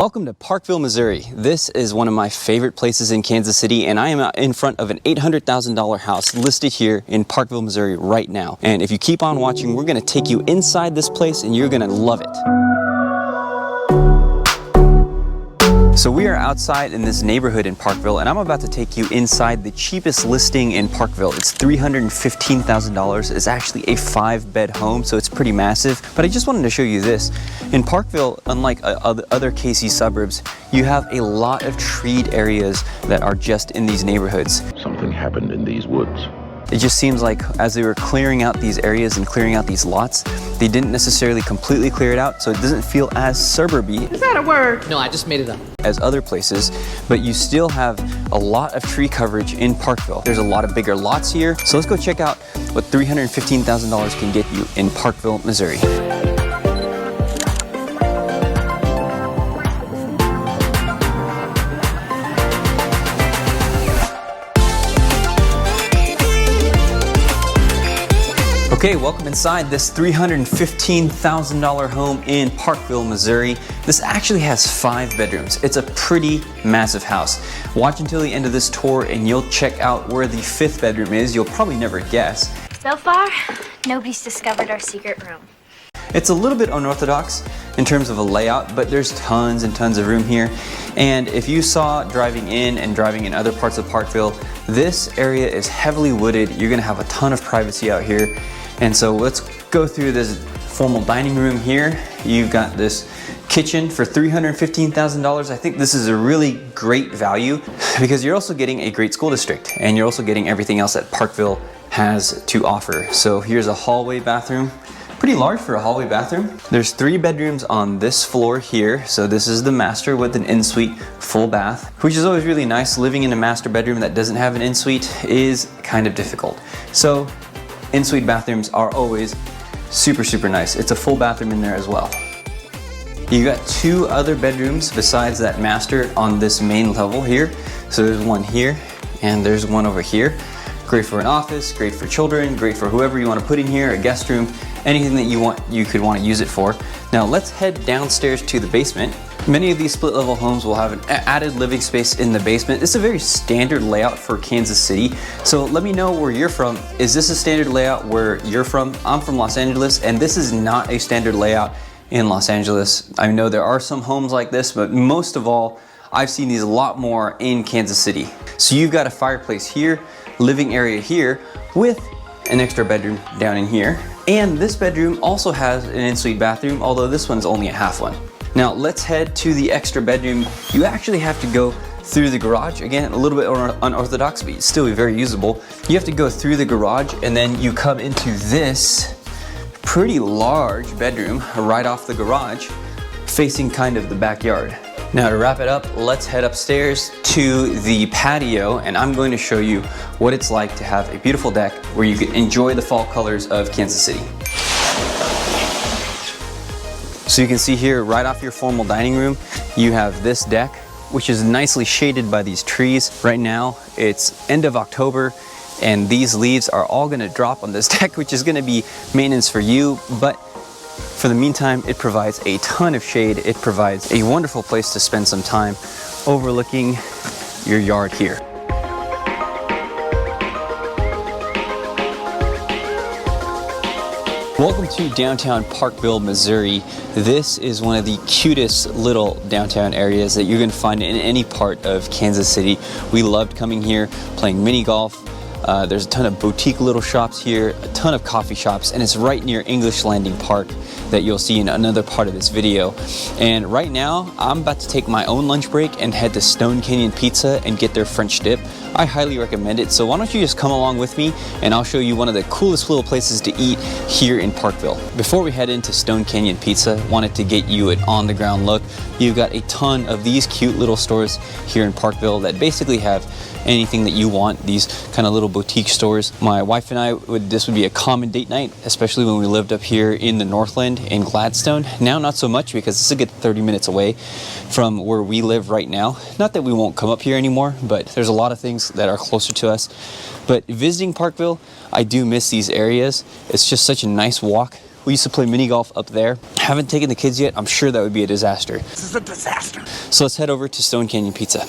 Welcome to Parkville, Missouri. This is one of my favorite places in Kansas City, and I am out in front of an $800,000 house listed here in Parkville, Missouri right now. And if you keep on watching, we're going to take you inside this place and you're going to love it. So we are outside in this neighborhood in Parkville, and I'm about to take you inside the cheapest listing in Parkville. It's $315,000. It's actually a 5-bed home, so it's pretty massive. But I just wanted to show you this. In Parkville, unlike other KC suburbs, you have a lot of treed areas that are just in these neighborhoods. Something happened in these woods. It just seems like as they were clearing out these areas and clearing out these lots, they didn't necessarily completely clear it out, so it doesn't feel as suburby. Is that a word? No, I just made it up. As other places, but you still have a lot of tree coverage in Parkville. There's a lot of bigger lots here, so let's go check out what $315,000 can get you in Parkville, Missouri. Okay, welcome inside this $315,000 home in Parkville, Missouri. This actually has 5 bedrooms. It's a pretty massive house. Watch until the end of this tour and you'll check out where the 5th bedroom is. You'll probably never guess. So far, nobody's discovered our secret room. It's a little bit unorthodox in terms of a layout, but there's tons and tons of room here. And if you saw driving in and driving in other parts of Parkville, this area is heavily wooded. You're gonna have a ton of privacy out here. And so let's go through this formal dining room here. You've got this kitchen for $315,000. I think this is a really great value because you're also getting a great school district and you're also getting everything else that Parkville has to offer. So here's a hallway bathroom. Pretty large for a hallway bathroom. There's 3 bedrooms on this floor here. So this is the master with an en-suite full bath, which is always really nice. Living in a master bedroom that doesn't have an en-suite is kind of difficult. So en-suite bathrooms are always super, super nice. It's a full bathroom in there as well. You got 2 other bedrooms besides that master on this main level here. So there's one here and there's one over here. Great for an office, great for children, great for whoever you want to put in here, a guest room, anything that you could want to use it for. Now let's head downstairs to the basement. Many of these split level homes will have an added living space in the basement. It's a very standard layout for Kansas City. So let me know where you're from. Is this a standard layout where you're from? I'm from Los Angeles, and this is not a standard layout in Los Angeles. I know there are some homes like this, but most of all, I've seen these a lot more in Kansas City. So you've got a fireplace here, living area here, with an extra bedroom down in here. And this bedroom also has an en-suite bathroom, although this one's only a half one. Now let's head to the extra bedroom. You actually have to go through the garage. Again, a little bit unorthodox, but still very usable. You have to go through the garage and then you come into this pretty large bedroom right off the garage, facing kind of the backyard. Now to wrap it up, let's head upstairs to the patio and I'm going to show you what it's like to have a beautiful deck where you can enjoy the fall colors of Kansas City. So you can see here right off your formal dining room, you have this deck, which is nicely shaded by these trees. Right now, it's end of October and these leaves are all gonna drop on this deck, which is gonna be maintenance for you, but for the meantime, it provides a ton of shade. It provides a wonderful place to spend some time overlooking your yard here. Welcome to downtown Parkville, Missouri. This is one of the cutest little downtown areas that you're gonna find in any part of Kansas City. We loved coming here, playing mini golf. There's a ton of boutique little shops here, a ton of coffee shops, and it's right near English Landing Park that you'll see in another part of this video. And right now, I'm about to take my own lunch break and head to Stone Canyon Pizza and get their French dip. I highly recommend it, so why don't you just come along with me and I'll show you one of the coolest little places to eat here in Parkville. Before we head into Stone Canyon Pizza, wanted to get you an on-the-ground look. You've got a ton of these cute little stores here in Parkville that basically have anything that you want, these kind of little boutique stores. My wife and I, this would be a common date night, especially when we lived up here in the Northland in Gladstone. Now not so much because it's a good 30 minutes away from where we live right now. Not that we won't come up here anymore, but there's a lot of things that are closer to us. But visiting Parkville, I do miss these areas. It's just such a nice walk We used to play mini golf up there. Haven't taken the kids yet. I'm sure that would be a disaster. This is a disaster. So let's head over to Stone Canyon Pizza.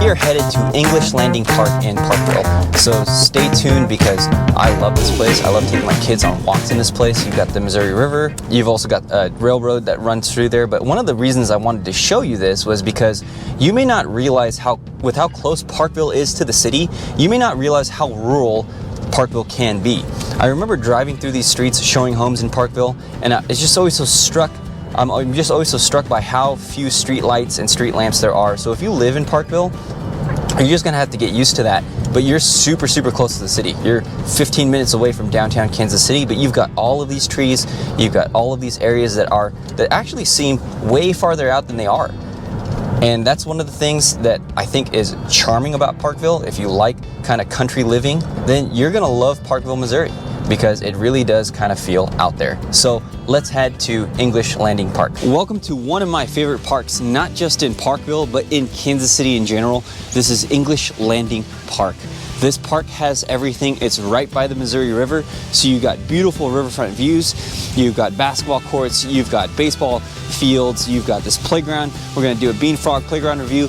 We are headed to English Landing Park in Parkville. So stay tuned because I love this place. I love taking my kids on walks in this place. You've got the Missouri River. You've also got a railroad that runs through there. But one of the reasons I wanted to show you this was because you may not realize with how close Parkville is to the city, you may not realize how rural Parkville can be. I remember driving through these streets showing homes in Parkville, and it's just always so struck. I'm just always so struck by how few street lights and street lamps there are. So if you live in Parkville, you're just gonna have to get used to that. But you're super, super close to the city. You're 15 minutes away from downtown Kansas City, but you've got all of these trees, you've got all of these areas that actually seem way farther out than they are. And that's one of the things that I think is charming about Parkville. If you like kind of country living, then you're gonna love Parkville, Missouri, because it really does kind of feel out there. So let's head to English Landing Park. Welcome to one of my favorite parks, not just in Parkville, but in Kansas City in general. This is English Landing Park. This park has everything. It's right by the Missouri River, so you've got beautiful riverfront views, you've got basketball courts, you've got baseball fields, you've got this playground. We're gonna do a Bean Frog playground review.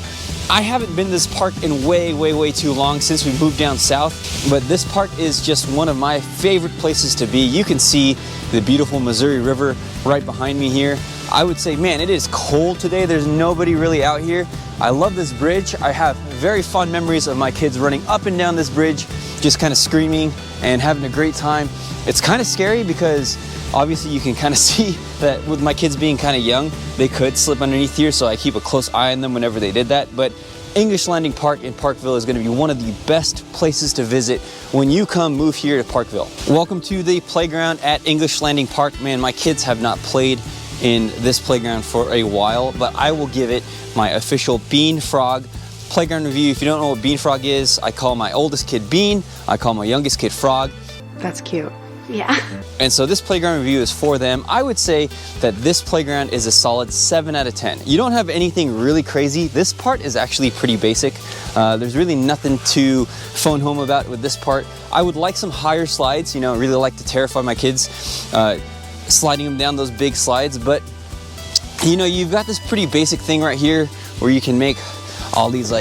I haven't been to this park in way too long since we moved down south, but this park is just one of my favorite places to be. You can see the beautiful Missouri River right behind me here. I would say, man, it is cold today. There's nobody really out here. I love this bridge. I have very fond memories of my kids running up and down this bridge, just kind of screaming and having a great time. It's kind of scary because obviously you can kind of see that with my kids being kind of young, they could slip underneath here, so I keep a close eye on them whenever they did that. But English Landing Park in Parkville is going to be one of the best places to visit when you move here to Parkville. Welcome to the playground at English Landing Park. Man, my kids have not played in this playground for a while, but I will give it my official Bean Frog playground review. If you don't know what Bean Frog is, I call my oldest kid Bean, I call my youngest kid Frog. That's cute. Yeah. And so this playground review is for them. I would say that this playground is a solid 7 out of 10. You don't have anything really crazy. This part is actually pretty basic. There's really nothing to phone home about with this part. I would like some higher slides, I really like to terrify my kids, sliding them down those big slides, but you've got this pretty basic thing right here where you can make all these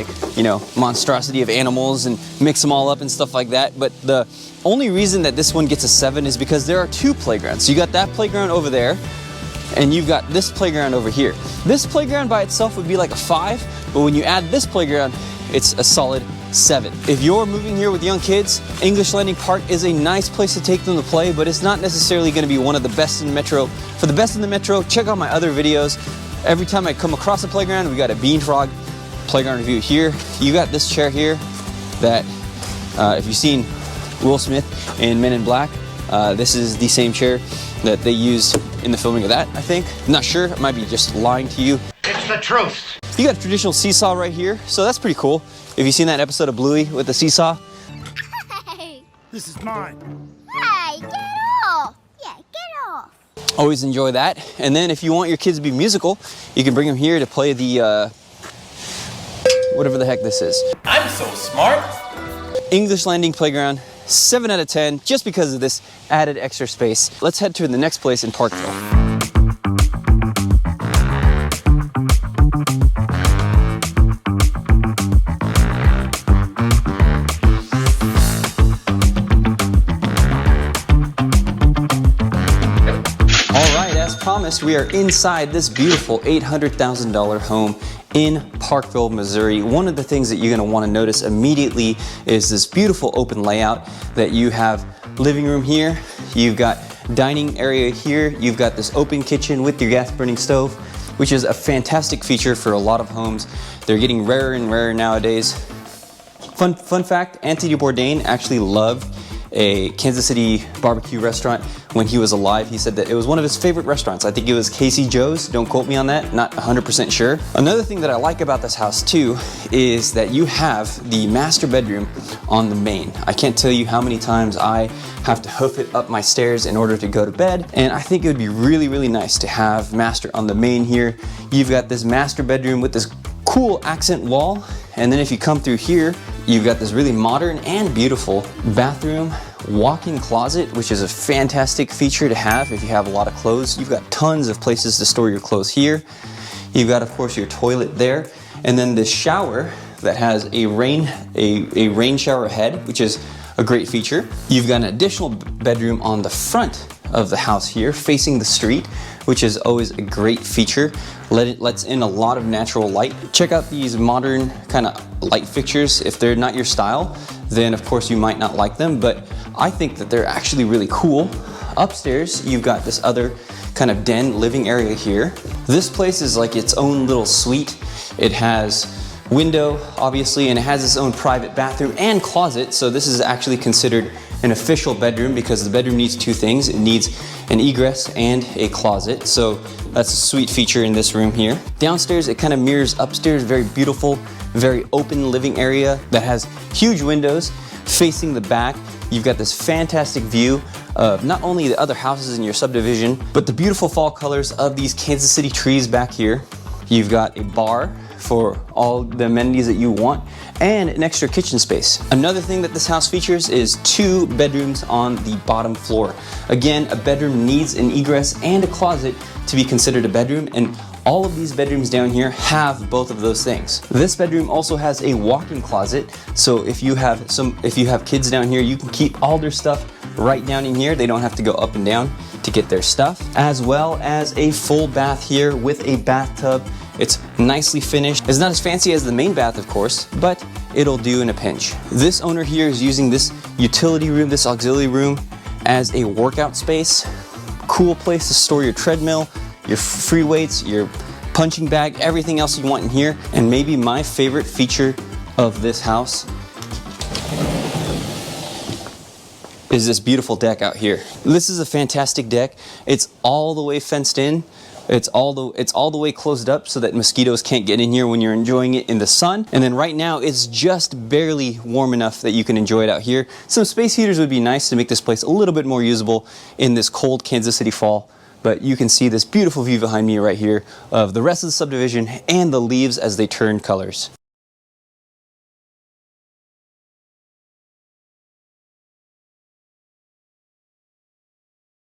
monstrosity of animals and mix them all up and stuff like that. But the only reason that this one gets a 7 is because there are 2 playgrounds. So you got that playground over there, and you've got this playground over here. This playground by itself would be like a 5, but when you add this playground, it's a solid 7. If you're moving here with young kids, English Landing Park is a nice place to take them to play, but it's not necessarily going to be one of the best in the metro. For the best in the metro, check out my other videos. Every time I come across a playground, we got a Bean Frog playground review here. You got this chair here that if you've seen Will Smith in Men in Black, this is the same chair that they used in the filming of that, I think. I'm not sure, I might be just lying to you. It's the truth. You got a traditional seesaw right here, so that's pretty cool. If you've seen that episode of Bluey with the seesaw. Hey. This is mine. Hey, get off. Yeah, get off. Always enjoy that. And then if you want your kids to be musical, you can bring them here to play the, whatever the heck this is. I'm so smart. English Landing Playground, 7 out of 10, just because of this added extra space. Let's head to the next place in Parkville. Promised, we are inside this beautiful $800,000 home in Parkville, Missouri. One of the things that you're going to want to notice immediately is this beautiful open layout that you have. Living room here, you've got dining area here, you've got this open kitchen with your gas burning stove, which is a fantastic feature for a lot of homes. They're getting rarer and rarer nowadays. Fun fact, Anthony Bourdain actually loved a Kansas City barbecue restaurant when he was alive. He said that it was one of his favorite restaurants. I think it was Casey Joe's, don't quote me on that, not 100% sure. Another thing that I like about this house too is that you have the master bedroom on the main. I can't tell you how many times I have to hoof it up my stairs in order to go to bed, and I think it would be really, really nice to have master on the main here. You've got this master bedroom with this cool accent wall, and then if you come through here, you've got this really modern and beautiful bathroom, walk-in closet, which is a fantastic feature to have if you have a lot of clothes. You've got tons of places to store your clothes here. You've got, of course, your toilet there, and then this shower that has a rain shower head, which is a great feature. You've got an additional bedroom on the front of the house here, facing the street, which is always a great feature. Lets in a lot of natural light. Check out these modern kind of light fixtures. If they're not your style, then of course you might not like them, but I think that they're actually really cool. Upstairs, you've got this other kind of den living area here. This place is like its own little suite. It has window, obviously, and it has its own private bathroom and closet, so this is actually considered an official bedroom because the bedroom needs two things. It needs an egress and a closet, so that's a sweet feature in this room here. Downstairs, it kind of mirrors upstairs. Very beautiful, very open living area that has huge windows facing the back. You've got this fantastic view of not only the other houses in your subdivision, but the beautiful fall colors of these Kansas City trees back here. You've got a bar for all the amenities that you want, and an extra kitchen space. Another thing that this house features is 2 bedrooms on the bottom floor. Again, a bedroom needs an egress and a closet to be considered a bedroom, and all of these bedrooms down here have both of those things. This bedroom also has a walk-in closet, so if you have kids down here, you can keep all their stuff right down in here. They don't have to go up and down to get their stuff, as well as a full bath here with a bathtub. It's nicely finished. It's not as fancy as the main bath, of course, but it'll do in a pinch. This owner here is using this utility room, this auxiliary room, as a workout space. Cool place to store your treadmill, your free weights, your punching bag, everything else you want in here. And maybe my favorite feature of this house is this beautiful deck out here. This is a fantastic deck. It's all the way fenced in. It's all the way closed up so that mosquitoes can't get in here when you're enjoying it in the sun. And then right now it's just barely warm enough that you can enjoy it out here. Some space heaters would be nice to make this place a little bit more usable in this cold Kansas City fall. But you can see this beautiful view behind me right here of the rest of the subdivision and the leaves as they turn colors.